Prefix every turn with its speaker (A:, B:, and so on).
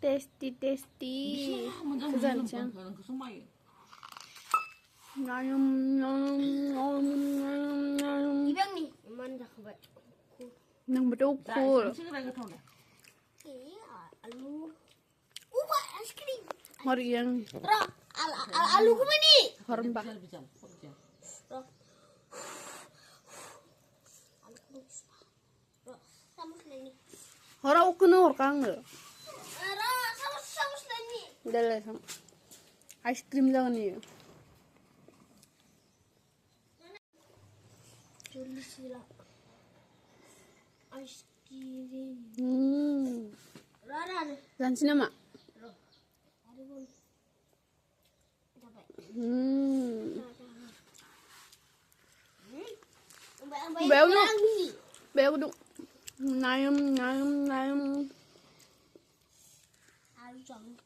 A: Tasty. Kezancang.
B: Ibang nih, mana kabar?
A: Nang betul.
B: Alu. Es krim.
A: Hari yang
B: Roh, alu kuma nih.
A: hormbak.
B: Roh. Samus lagi.
A: Hora ukun kang.
B: Roh, samus lagi.
A: Udah lah sama. Ice cream jangan nih.
B: Juli sila. Es krim. Rara.
A: Dan sini mak.
B: Roh. Ada pun. Dapat.
A: Béo nữa. Béo đụng. Nayam.
B: Alu chong.